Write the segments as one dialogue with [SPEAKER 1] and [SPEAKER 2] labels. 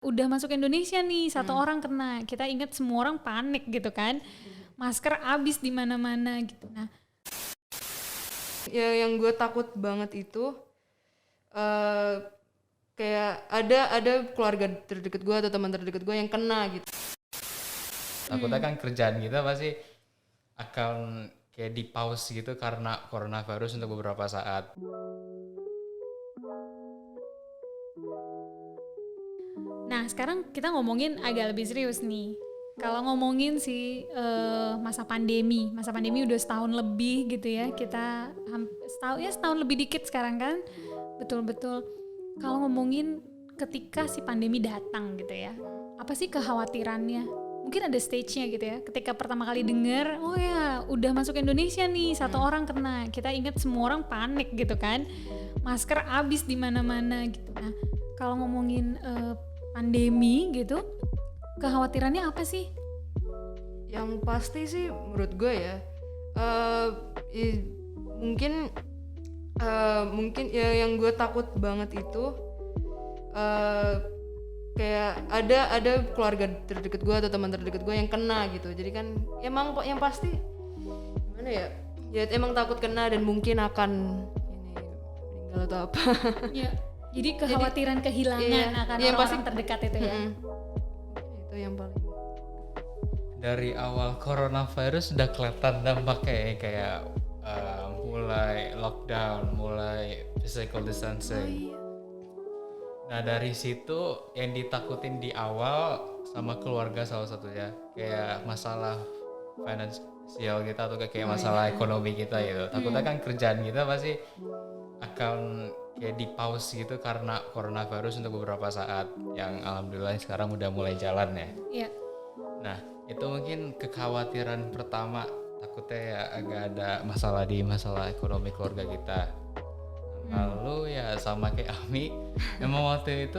[SPEAKER 1] Udah masuk Indonesia nih, satu orang kena. Kita ingat semua orang panik gitu kan. Masker habis di mana-mana gitu. Nah,
[SPEAKER 2] ya yang gue takut banget itu kayak ada keluarga terdekat gue atau teman terdekat gue yang kena gitu.
[SPEAKER 3] Takutnya kan kerjaan kita pasti akan kayak di pause gitu karena coronavirus untuk beberapa saat.
[SPEAKER 1] Nah, sekarang kita ngomongin agak lebih serius nih. Kalau ngomongin masa pandemi udah setahun lebih gitu ya. Kita setahun lebih dikit sekarang kan. Betul-betul. Kalau ngomongin ketika si pandemi datang gitu ya. Apa sih kekhawatirannya? Mungkin ada stage-nya gitu ya. Ketika pertama kali denger, oh ya udah masuk Indonesia nih, satu orang kena. Kita ingat semua orang panik gitu kan. Masker habis di mana-mana gitu. Nah, kalau ngomongin pandemi gitu, kekhawatirannya apa sih?
[SPEAKER 2] Yang pasti sih menurut gue ya, mungkin ya yang gue takut banget itu kayak ada keluarga terdekat gue atau teman terdekat gue yang kena gitu. Jadi kan emang yang pasti gimana ya? Ya emang takut kena dan mungkin akan ini meninggal atau apa.
[SPEAKER 1] Ya, jadi kekhawatiran kehilangan akan orang-orang terdekat itu ya.
[SPEAKER 2] Itu yang paling.
[SPEAKER 3] Dari awal coronavirus udah kelihatan dampaknya kayak mulai lockdown, mulai physical distancing. Nah dari situ yang ditakutin di awal sama keluarga salah satunya kayak masalah finansial kita atau kayak masalah ekonomi kita gitu. Takutnya kan kerjaan kita pasti akan kayak di pause gitu karena coronavirus untuk beberapa saat, yang alhamdulillah sekarang udah mulai jalan ya.
[SPEAKER 1] Iya.
[SPEAKER 3] Nah itu mungkin kekhawatiran pertama, takutnya ya agak ada masalah ekonomi keluarga kita. Lalu ya sama kayak Ami, memang waktu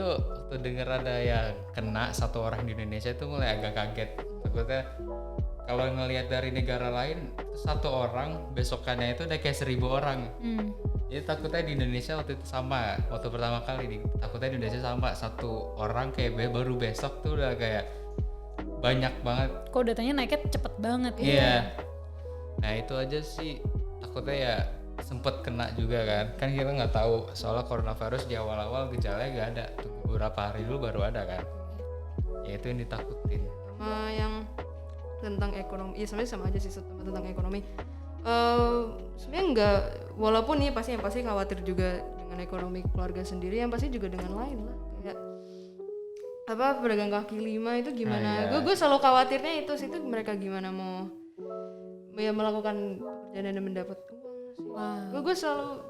[SPEAKER 3] denger ada yang kena satu orang di Indonesia itu mulai agak kaget. Takutnya kalau ngelihat dari negara lain satu orang besokannya itu udah kayak 1.000 orang. Jadi takutnya di Indonesia waktu itu sama, waktu pertama kali takutnya di Indonesia sama, satu orang kayak baru besok tuh udah kayak banyak banget.
[SPEAKER 1] Kok datanya naiknya cepet banget ya?
[SPEAKER 3] Iya. Nah itu aja sih takutnya ya sempet kena juga kan kita nggak tahu soalnya coronavirus di awal-awal gejalanya nggak ada, beberapa hari dulu baru ada kan. Ya itu yang ditakutin.
[SPEAKER 2] Sama yang tentang ekonomi, ya sebenarnya sama aja sih sama tentang ekonomi. Sebenarnya enggak, walaupun nih pasti khawatir juga dengan ekonomi keluarga sendiri, yang pasti juga dengan lain lah, kayak apa pedagang kaki lima itu gimana. Gue selalu khawatirnya itu mereka gimana mau ya melakukan pekerjaan dan mendapat uang sih. Gue selalu gitu.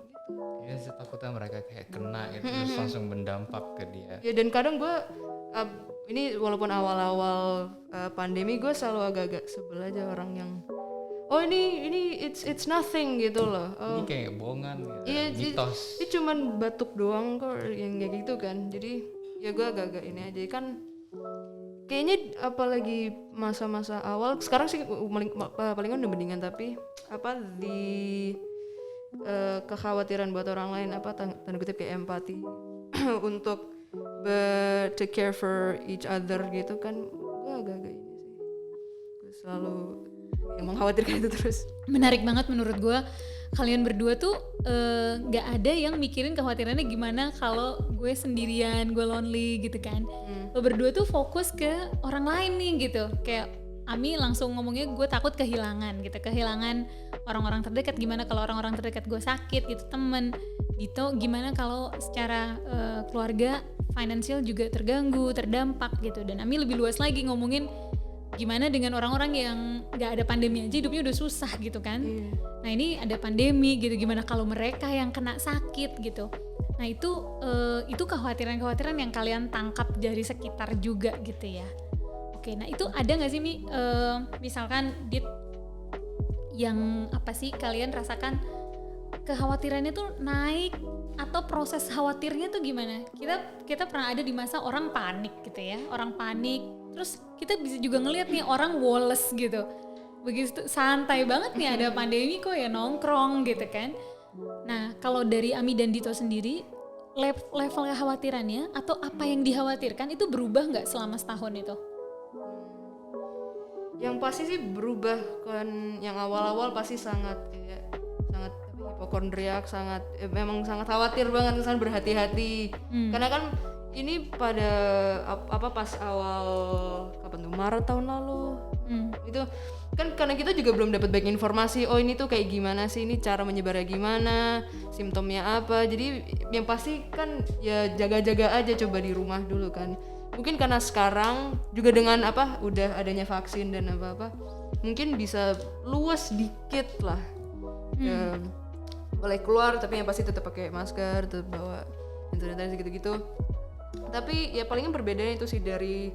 [SPEAKER 3] Ya sih takutnya mereka kayak kena gitu terus langsung berdampak ke dia.
[SPEAKER 2] Ya dan kadang gue ini walaupun awal-awal pandemi, gue selalu agak-agak sebel aja orang yang ini it's nothing gitu loh.
[SPEAKER 3] Ini kayak bohongan gitu,
[SPEAKER 2] iya,
[SPEAKER 3] mitos.
[SPEAKER 2] Ini cuman batuk doang kok yang kayak gitu kan. Jadi ya gue agak-agak ini aja kan. Kayaknya apalagi masa-masa awal, sekarang sih palingan udah mendingan, tapi kekhawatiran buat orang lain, tanda kutip kayak empati untuk take care for each other gitu kan. Gue agak-agak ini sih, gue selalu mengkhawatirkan itu terus.
[SPEAKER 1] Menarik banget menurut gue, kalian berdua tuh gak ada yang mikirin kekhawatirannya gimana kalau gue sendirian, gue lonely gitu kan. Lo berdua tuh fokus ke orang lain nih gitu. Kayak Ami langsung ngomongnya gue takut kehilangan gitu, kehilangan orang-orang terdekat. Gimana kalau orang-orang terdekat gue sakit gitu, temen gitu. Gimana kalau secara keluarga finansial juga terganggu, terdampak gitu. Dan Ami lebih luas lagi ngomongin gimana dengan orang-orang yang gak ada pandemi aja hidupnya udah susah gitu kan. Nah ini ada pandemi gitu, gimana kalau mereka yang kena sakit gitu. Nah itu kekhawatiran-kekhawatiran yang kalian tangkap dari sekitar juga gitu ya. Oke, nah itu ada gak sih Mi, misalkan Dit, yang apa sih kalian rasakan kekhawatirannya tuh naik atau proses khawatirnya tuh gimana? Kita pernah ada di masa orang panik gitu ya, orang panik. Terus kita bisa juga ngelihat nih orang woles gitu. Begitu santai banget nih ada pandemi kok ya nongkrong gitu kan. Nah, kalau dari Ami dan Dito sendiri, level kekhawatirannya atau apa yang dikhawatirkan itu berubah nggak selama setahun itu?
[SPEAKER 2] Yang pasti sih berubah kan, yang awal-awal pasti sangat hipokondriak, memang sangat khawatir banget, sangat berhati-hati. Karena kan ini pada pas awal kapan tuh, Maret tahun lalu. Itu kan karena kita juga belum dapat banyak informasi, oh ini tuh kayak gimana sih, ini cara menyebarnya gimana, simptomnya apa. Jadi yang pasti kan ya jaga-jaga aja, coba di rumah dulu kan. Mungkin karena sekarang juga dengan udah adanya vaksin dan apa-apa, mungkin bisa luas dikit lah. Ya, boleh keluar tapi yang pasti tetap pakai masker, tetap bawa hand sanitizer gitu-gitu. Tapi ya palingan perbedaannya itu sih dari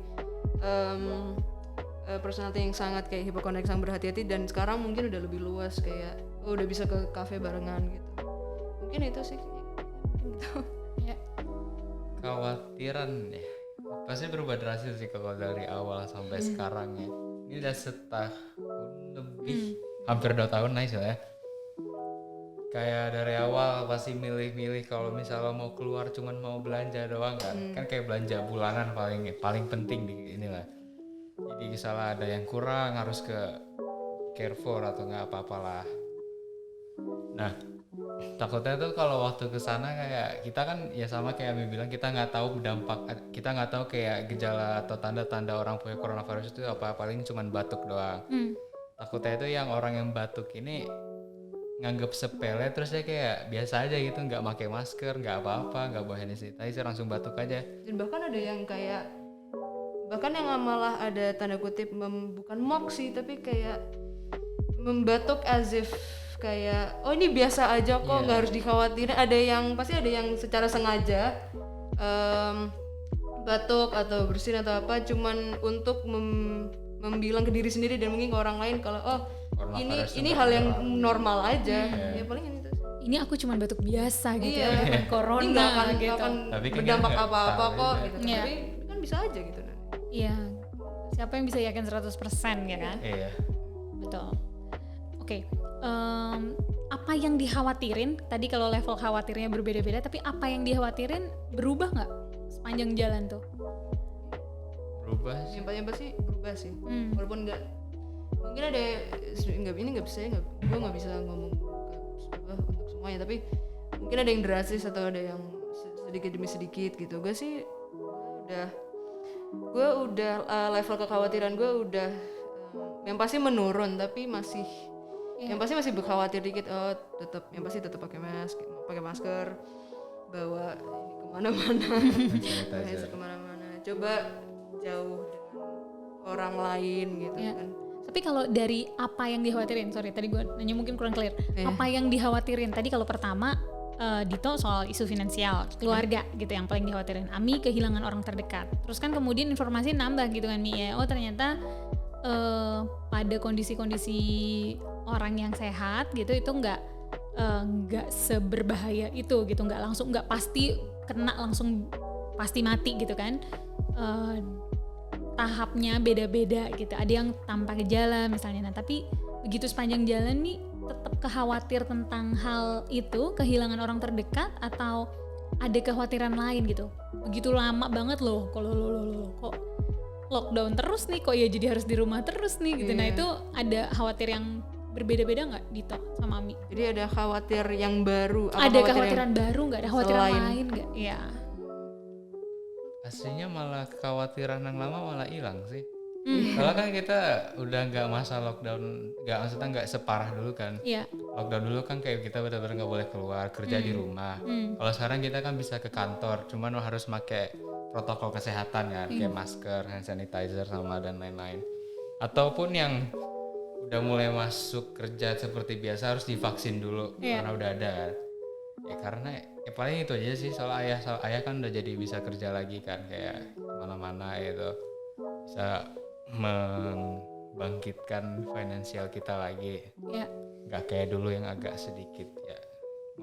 [SPEAKER 2] personality yang sangat kayak hipokondriak, sangat berhati-hati, dan sekarang mungkin udah lebih luas, kayak udah bisa ke kafe barengan gitu. Mungkin itu sih gitu.
[SPEAKER 1] Ya.
[SPEAKER 3] Khawatiran ya pasti berubah drastis sih kalau dari awal sampai sekarang ya. Ini udah setahun lebih, hampir 2 tahun nice ya. Kayak dari awal pasti milih-milih kalau misalnya mau keluar cuman mau belanja doang kan kayak belanja bulanan paling penting di inilah. Jadi misalnya ada yang kurang harus ke Carrefour atau nggak apa-apalah. Nah, takutnya tuh kalau waktu ke sana kayak kita kan ya sama kayak Ami bilang, kita nggak tahu dampak, kita nggak tahu kayak gejala atau tanda-tanda orang punya coronavirus itu apa, paling cuman batuk doang. Takutnya itu yang orang yang batuk ini nganggep sepele, terus dia kayak biasa aja gitu, nggak pakai masker, nggak apa-apa, nggak bawa hand sanitizer, langsung batuk aja.
[SPEAKER 2] Dan bahkan ada yang malah ada tanda kutip bukan mock sih, tapi kayak membatuk as if kayak oh ini biasa aja kok, nggak harus dikhawatirin. Pasti ada yang secara sengaja batuk atau bersin atau apa cuman untuk membilang ke diri sendiri dan mungkin ke orang lain kalau ini hal yang normal aja. Ya paling itu.
[SPEAKER 1] Ini aku cuma batuk biasa gitu ya, bukan
[SPEAKER 2] Ini
[SPEAKER 1] corona
[SPEAKER 2] nggak akan
[SPEAKER 1] gitu.
[SPEAKER 3] Tapi kan
[SPEAKER 2] berdampak
[SPEAKER 3] nggak
[SPEAKER 2] apa-apa
[SPEAKER 3] tahu
[SPEAKER 2] kok
[SPEAKER 3] ya.
[SPEAKER 2] gitu.
[SPEAKER 1] Iya.
[SPEAKER 2] Tapi kan bisa aja gitu.
[SPEAKER 1] Iya. Siapa yang bisa yakin 100% ya kan?
[SPEAKER 3] Iya.
[SPEAKER 1] Betul. Oke. Apa yang dikhawatirin? Tadi kalau level khawatirnya berbeda-beda, tapi apa yang dikhawatirin berubah nggak sepanjang jalan tuh?
[SPEAKER 3] Berubah sih.
[SPEAKER 2] Yang pasti berubah sih. Walaupun mungkin ada ini nggak bisa ya, gue nggak bisa ngomong untuk semuanya, tapi mungkin ada yang drastis atau ada yang sedikit demi sedikit gitu. Gue udah level kekhawatiran gue udah yang pasti menurun, tapi masih yang pasti masih berkhawatir dikit. Yang pasti tetap pakai masker, bawa ini kemana-mana, kemana-mana, coba jauh dengan orang lain gitu kan.
[SPEAKER 1] Tapi kalau dari apa yang dikhawatirin, sorry tadi gue nanya mungkin kurang clear. Apa yang dikhawatirin tadi? Kalau pertama Dito soal isu finansial, keluarga gitu yang paling dikhawatirin. Ami kehilangan orang terdekat. Terus kan kemudian informasi nambah gitu kan Mi ya. Oh ternyata pada kondisi-kondisi orang yang sehat gitu itu nggak seberbahaya itu gitu, nggak pasti kena langsung pasti mati gitu kan. Tahapnya beda-beda gitu, ada yang tanpa gejala misalnya. Nah tapi begitu sepanjang jalan nih tetap khawatir tentang hal itu, kehilangan orang terdekat, atau ada kekhawatiran lain gitu? Begitu lama banget loh kalau kok lockdown terus nih, kok ya jadi harus di rumah terus nih gitu. Nah itu ada khawatir yang berbeda-beda nggak Dito sama Ami?
[SPEAKER 2] Jadi ada khawatir yang baru?
[SPEAKER 1] Ada kekhawatiran baru nggak? Ada khawatiran lain nggak? Iya.
[SPEAKER 3] Aslinya malah kekhawatiran yang lama malah hilang sih. Kalau kan kita udah nggak masa lockdown, maksudnya nggak separah dulu kan.
[SPEAKER 1] Iya.
[SPEAKER 3] Lockdown dulu kan kayak kita benar-benar nggak boleh keluar, kerja di rumah. Kalau sekarang kita kan bisa ke kantor, cuman harus pakai protokol kesehatan kan, kayak masker, hand sanitizer sama dan lain-lain. Ataupun yang udah mulai masuk kerja seperti biasa harus divaksin dulu karena udah ada. Ya karena paling itu aja sih, soal ayah kan udah jadi bisa kerja lagi kan, kayak kemana-mana gitu, bisa membangkitkan finansial kita lagi. Nggak kayak dulu yang agak sedikit ya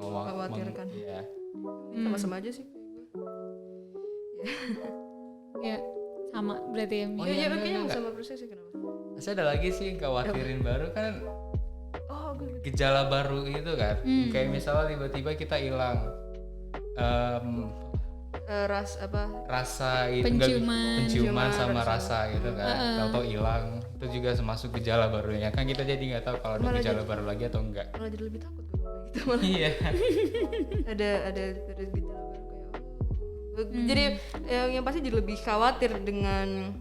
[SPEAKER 2] khawatirkan. Sama-sama aja sih.
[SPEAKER 1] Ya sama berarti ya.
[SPEAKER 2] Iya kayaknya sama persis sih. Kenapa?
[SPEAKER 3] Masih ada lagi sih yang khawatirin baru kan, gejala baru itu kan. Kayak misalnya tiba-tiba kita hilang, rasa itu
[SPEAKER 1] Penciuman.
[SPEAKER 3] sama rasa gitu kan, tahu-tahu hilang, itu juga termasuk gejala barunya kan, kita jadi nggak tahu kalau ada gejala baru lagi atau enggak.
[SPEAKER 2] Malah jadi lebih takut gue kayak gitu malah.
[SPEAKER 3] Iya.
[SPEAKER 2] ada gejala baru kayak jadi yang pasti jadi lebih khawatir dengan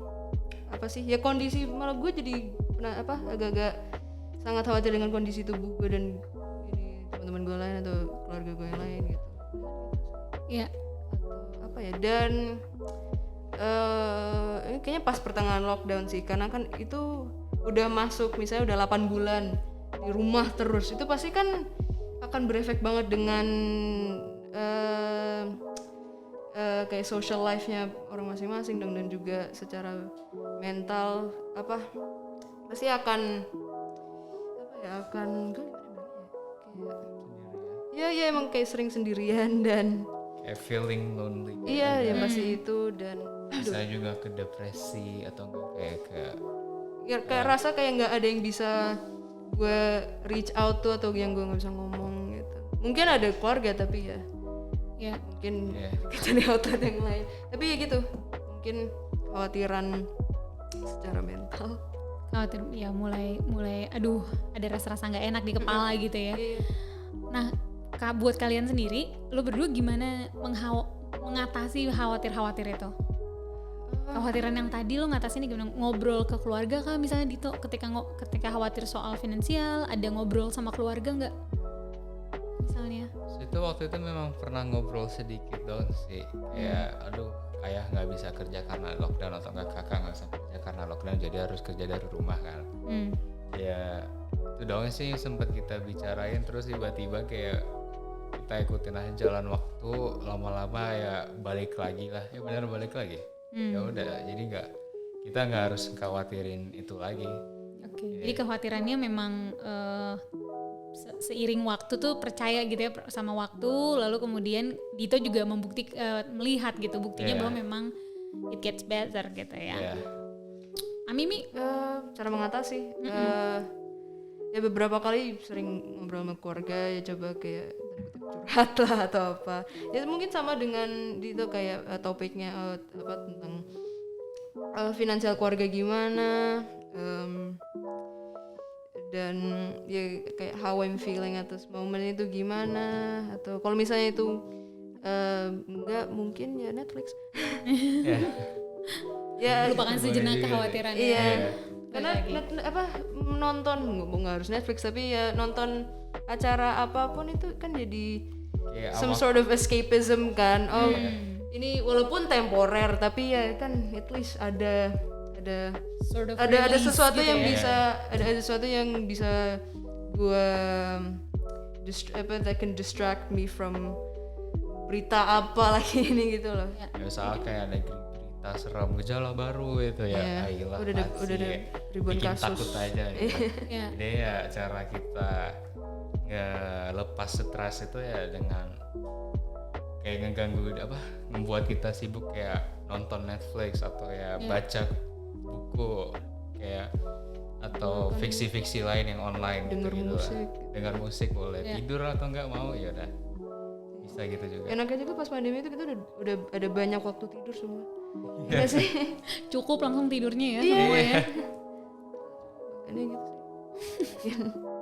[SPEAKER 2] apa sih ya kondisi, malah gue jadi agak-agak sangat khawatir dengan kondisi tubuh gue dan ini teman-teman gue lain atau keluarga gue yang lain gitu.
[SPEAKER 1] Iya.
[SPEAKER 2] Atau apa ya, dan ini kayaknya pas pertengahan lockdown sih, karena kan itu udah masuk misalnya udah 8 bulan di rumah terus, itu pasti kan akan berefek banget dengan kayak social life-nya orang masing-masing dong, dan juga secara mental pasti akan ya emang kayak sering sendirian dan
[SPEAKER 3] Kayak feeling lonely.
[SPEAKER 2] Iya, yang pasti itu, dan
[SPEAKER 3] Bisa juga ke depresi atau enggak
[SPEAKER 2] kayak rasa kayak nggak ada yang bisa gue reach out tuh, atau yang gue nggak bisa ngomong gitu. Mungkin ada keluarga tapi ya mungkin kita di outlet yang lain. Tapi ya gitu, mungkin khawatiran secara mental.
[SPEAKER 1] Khawatir ya mulai aduh ada rasa-rasa nggak enak di kepala gitu ya. Nah, buat kalian sendiri, lo berdua gimana mengatasi khawatir itu? Kekhawatiran yang tadi lo ngatasinnya gimana? Ngobrol ke keluarga kah misalnya Dito, ketika khawatir soal finansial, ada ngobrol sama keluarga nggak misalnya?
[SPEAKER 3] Itu waktu itu memang pernah ngobrol sedikit dong sih, kayak aduh ayah nggak bisa kerja karena lockdown, atau enggak kakak nggak bisa kerja karena lockdown, jadi harus kerja dari rumah kan. Ya itu doang sih yang sempat kita bicarain, terus tiba-tiba kayak kita ikutin aja jalan waktu, lama-lama ya balik lagi lah, ya benar balik lagi. Ya udah, jadi kita nggak harus khawatirin itu lagi.
[SPEAKER 1] Oke. Jadi kekhawatirannya memang seiring waktu tuh percaya gitu ya sama waktu, lalu kemudian Dito juga melihat gitu buktinya bahwa memang it gets better gitu ya. Amimi
[SPEAKER 2] cara mengatasi ya beberapa kali sering ngobrol sama keluarga, ya coba kayak curhat lah atau apa, ya mungkin sama dengan Dito kayak topiknya tentang finansial keluarga gimana, dan ya kayak how I'm feeling at this moment itu gimana, atau kalau misalnya itu enggak, mungkin ya Netflix. Ya
[SPEAKER 1] lupakan sejenak kekhawatiran.
[SPEAKER 2] Iya. Karena nonton nggak harus Netflix, tapi ya nonton acara apapun itu kan jadi some sort of escapism kan. Ini walaupun temporer tapi ya kan at least ada
[SPEAKER 1] sort of
[SPEAKER 2] ada sesuatu
[SPEAKER 1] gitu
[SPEAKER 2] yang
[SPEAKER 1] ya.
[SPEAKER 2] bisa ada sesuatu yang bisa gue that can distract me from berita apa lagi ini gitu loh.
[SPEAKER 3] Ya misalnya kayak ada berita seram, gejala baru itu ya, ayolah
[SPEAKER 2] udah ada ribuan
[SPEAKER 3] bikin
[SPEAKER 2] kasus.
[SPEAKER 3] takut aja gitu. Jadi ya cara kita nggak lepas stres itu ya dengan kayak ngeganggu membuat kita sibuk kayak nonton Netflix atau ya baca buku kayak atau fiksi-fiksi lain yang online, dengar musik boleh, tidur atau enggak mau ya udah bisa gitu juga.
[SPEAKER 2] Enaknya juga pas pandemi itu kita udah ada banyak waktu tidur semua. Iya sih.
[SPEAKER 1] Cukup langsung tidurnya ya semua ya.
[SPEAKER 2] Ini gitu sih.